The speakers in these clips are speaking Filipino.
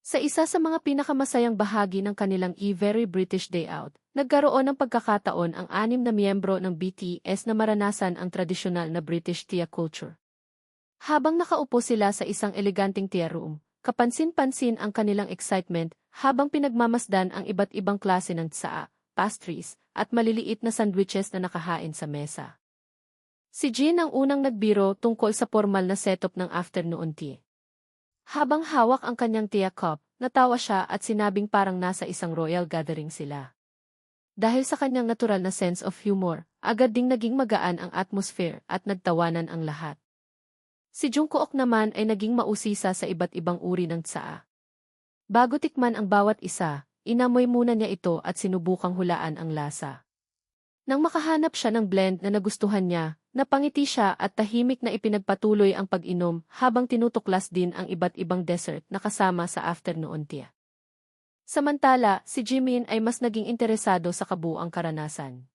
Sa isa sa mga pinakamasayang bahagi ng kanilang Very British Day Out, nagkaroon ng pagkakataon ang 6 na miyembro ng BTS na maranasan ang tradisyonal na British tea culture. Habang nakaupo sila sa isang eleganteng tea room, kapansin-pansin ang kanilang excitement habang pinagmamasdan ang iba't ibang klase ng tsaa, pastries, at maliliit na sandwiches na nakahain sa mesa. Si Jin ang unang nagbiro tungkol sa formal na setup ng afternoon tea. Habang hawak ang kanyang tea cup, natawa siya at sinabing parang nasa isang royal gathering sila. Dahil sa kanyang natural na sense of humor, agad ding naging magaan ang atmosphere at nagtawanan ang lahat. Si Jungkook naman ay naging mausisa sa iba't ibang uri ng tsaa. Bago tikman ang bawat isa, inamoy muna niya ito at sinubukang hulaan ang lasa. Nang makahanap siya ng blend na nagustuhan niya, napangiti siya at tahimik na ipinagpatuloy ang pag-inom habang tinutuklas din ang iba't ibang dessert na kasama sa afternoon tea. Samantala, si Jimin ay mas naging interesado sa kabuuang karanasan.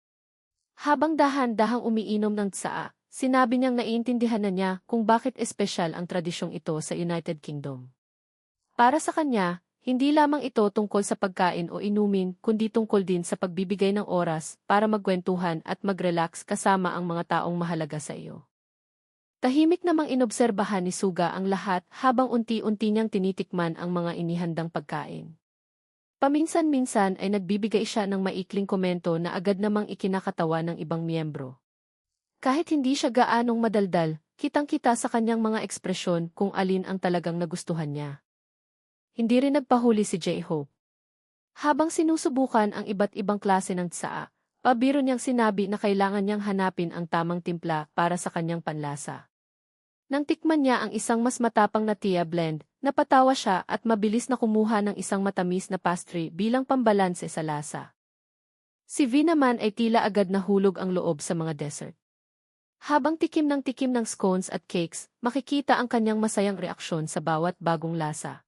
Habang dahan-dahang umiinom ng tsaa, sinabi niyang naiintindihan na niya kung bakit espesyal ang tradisyong ito sa United Kingdom. Para sa kanya, hindi lamang ito tungkol sa pagkain o inumin kundi tungkol din sa pagbibigay ng oras para magkwentuhan at mag-relax kasama ang mga taong mahalaga sa iyo. Tahimik namang inobserbahan ni Suga ang lahat habang unti-unti niyang tinitikman ang mga inihandang pagkain. Paminsan-minsan ay nagbibigay siya ng maikling komento na agad namang ikinakatawa ng ibang miyembro. Kahit hindi siya gaanong madaldal, kitang-kita sa kanyang mga ekspresyon kung alin ang talagang nagustuhan niya. Hindi rin nagpahuli si J-Hope. Habang sinusubukan ang iba't ibang klase ng tsaa, pabiro niyang sinabi na kailangan niyang hanapin ang tamang timpla para sa kanyang panlasa. Nang tikman niya ang isang mas matapang na tea blend, napatawa siya at mabilis na kumuha ng isang matamis na pastry bilang pambalanse sa lasa. Si V naman ay tila agad nahulog ang loob sa mga dessert. Habang tikim ng scones at cakes, makikita ang kanyang masayang reaksyon sa bawat bagong lasa.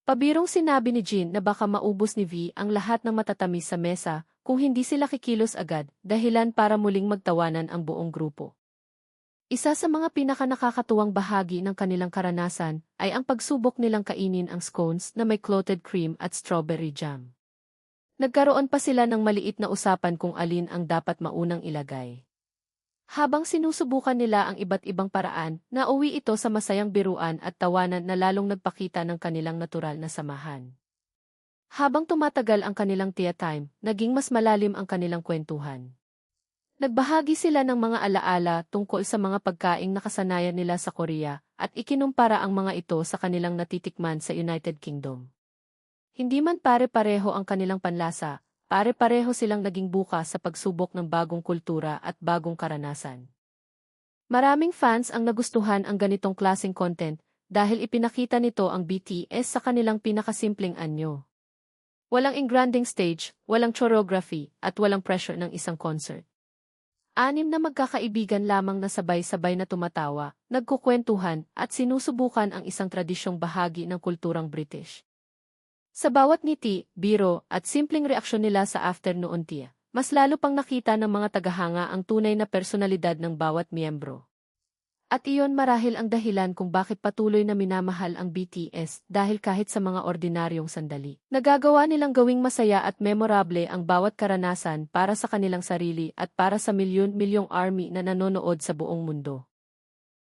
Pabirong sinabi ni Jin na baka maubos ni V ang lahat ng matatamis sa mesa kung hindi sila kikilos agad, dahilan para muling magtawanan ang buong grupo. Isa sa mga pinakanakakatuwang bahagi ng kanilang karanasan ay ang pagsubok nilang kainin ang scones na may clotted cream at strawberry jam. Nagkaroon pa sila ng maliit na usapan kung alin ang dapat maunang ilagay. Habang sinusubukan nila ang iba't ibang paraan, nauwi ito sa masayang biruan at tawanan na lalong nagpakita ng kanilang natural na samahan. Habang tumatagal ang kanilang tea time, naging mas malalim ang kanilang kwentuhan. Nagbahagi sila ng mga alaala tungkol sa mga pagkaing nakasanayan nila sa Korea at ikinumpara ang mga ito sa kanilang natitikman sa United Kingdom. Hindi man pare-pareho ang kanilang panlasa, pare-pareho silang naging bukas sa pagsubok ng bagong kultura at bagong karanasan. Maraming fans ang nagustuhan ang ganitong klaseng content dahil ipinakita nito ang BTS sa kanilang pinakasimpleng anyo. Walang engranding stage, walang choreography, at walang pressure ng isang concert. 6 na magkakaibigan lamang na sabay-sabay na tumatawa, nagkukwentuhan, at sinusubukan ang isang tradisyong bahagi ng kulturang British. Sa bawat ngiti, biro, at simpleng reaksyon nila sa afternoon tea, mas lalo pang nakita ng mga tagahanga ang tunay na personalidad ng bawat miyembro. At iyon marahil ang dahilan kung bakit patuloy na minamahal ang BTS dahil kahit sa mga ordinaryong sandali, nagagawa nilang gawing masaya at memorable ang bawat karanasan para sa kanilang sarili at para sa milyon-milyong army na nanonood sa buong mundo.